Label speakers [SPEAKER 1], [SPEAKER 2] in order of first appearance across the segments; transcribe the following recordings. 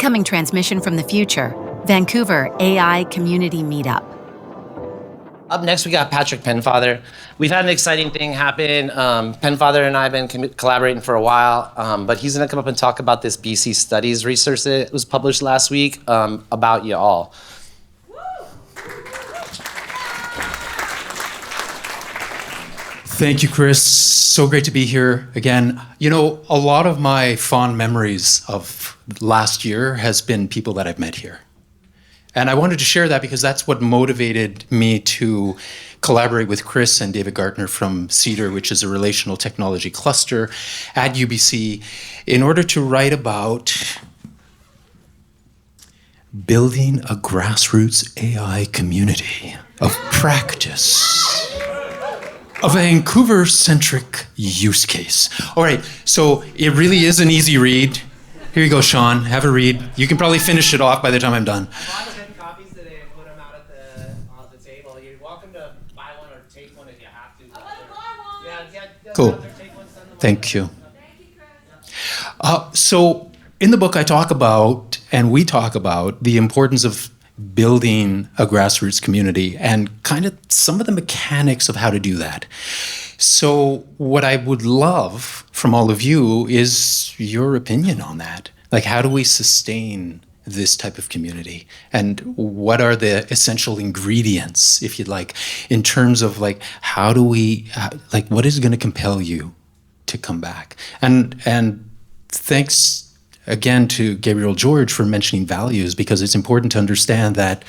[SPEAKER 1] Incoming transmission from the future, Vancouver AI Community Meetup.
[SPEAKER 2] Up next, we got Patrick Pennefather. We've had an exciting thing happen. Pennefather and I have been collaborating for a while, but he's gonna come up and talk about this BC Studies research that was published last week about you all.
[SPEAKER 3] Thank you, Kris. So great to be here again. You know, a lot of my fond memories of last year has been people that I've met here. And I wanted to share that because that's what motivated me to collaborate with Kris and David Gaertner from Cedar, which is a relational technology cluster at UBC, in order to write about building a grassroots AI community of practice. A Vancouver-centric use case. All right, so it really is an easy read. Here you go, Sean, have a read. You can probably finish it off by the time I'm done.
[SPEAKER 2] I bought 10 copies today and put them out at the table. You're welcome to buy one or take one if you have to.
[SPEAKER 4] I want to buy one.
[SPEAKER 2] Yeah,
[SPEAKER 3] cool.
[SPEAKER 2] Take one, send them
[SPEAKER 3] Thank you.
[SPEAKER 4] Thank you, Kris.
[SPEAKER 3] So in the book I talk about, and we talk about, the importance of building a grassroots community and kind of some of the mechanics of how to do that. So what I would love from all of you is your opinion on that. Like, how do we sustain this type of community? And what are the essential ingredients, if you'd like, in terms of like, how do we, like, what is going to compel you to come back? And thanks again to Gabriel George for mentioning values, because it's important to understand that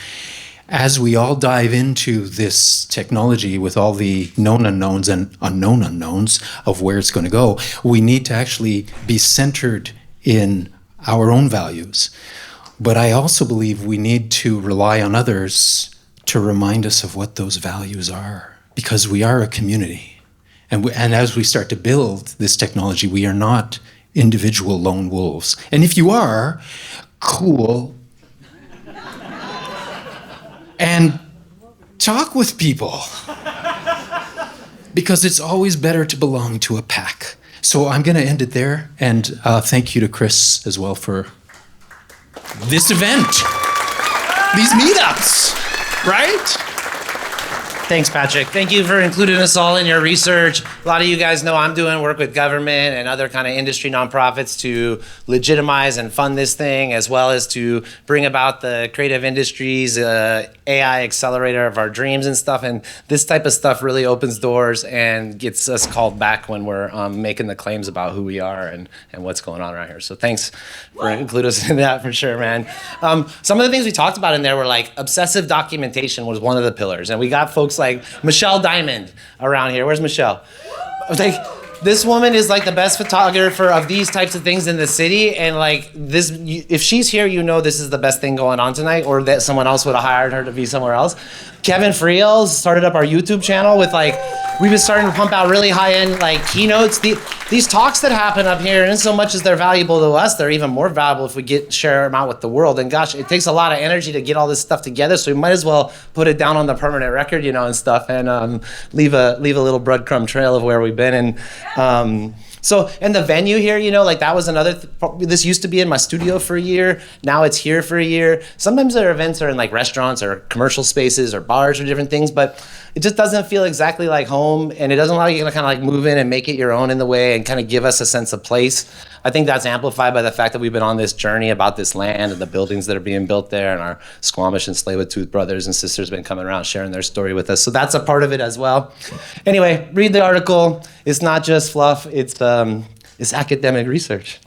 [SPEAKER 3] as we all dive into this technology with all the known unknowns and unknown unknowns of where it's going to go, we need to actually be centered in our own values. But I also believe we need to rely on others to remind us of what those values are, because we are a community. And as we start to build this technology, we are not individual lone wolves. And if you are, cool. And talk with people. Because it's always better to belong to a pack. So I'm going to end it there. And thank you to Kris as well for this event. These meetups, right?
[SPEAKER 2] Thanks, Patrick. Thank you for including us all in your research. A lot of you guys know I'm doing work with government and other kind of industry nonprofits to legitimize and fund this thing, as well as to bring about the creative industries, AI accelerator of our dreams and stuff. And this type of stuff really opens doors and gets us called back when we're making the claims about who we are and what's going on around here. So thanks for including us in that for sure, man. Some of the things we talked about in there were like obsessive documentation was one of the pillars. And we got folks like Michelle Diamond around here. Where's Michelle? Like, this woman is like the best photographer of these types of things in the city, and like this, if she's here, you know this is the best thing going on tonight, or that someone else would have hired her to be somewhere else. Kevin Friel started up our YouTube channel with like, we've been starting to pump out really high-end like keynotes. These talks that happen up here, and in so much as they're valuable to us, they're even more valuable if we share them out with the world. And gosh, it takes a lot of energy to get all this stuff together, so we might as well put it down on the permanent record, you know, and stuff, and leave a little breadcrumb trail of where we've been. And so, and the venue here, you know, like that was another, this used to be in my studio for a year. Now it's here for a year. Sometimes their events are in like restaurants or commercial spaces or bars or different things, but it just doesn't feel exactly like home, and it doesn't allow you to kind of like move in and make it your own in the way and kind of give us a sense of place. I think that's amplified by the fact that we've been on this journey about this land and the buildings that are being built there, and our Squamish and Tsleil-Waututh brothers and sisters have been coming around sharing their story with us. So that's a part of it as well. Anyway, read the article. It's not just fluff. It's academic research.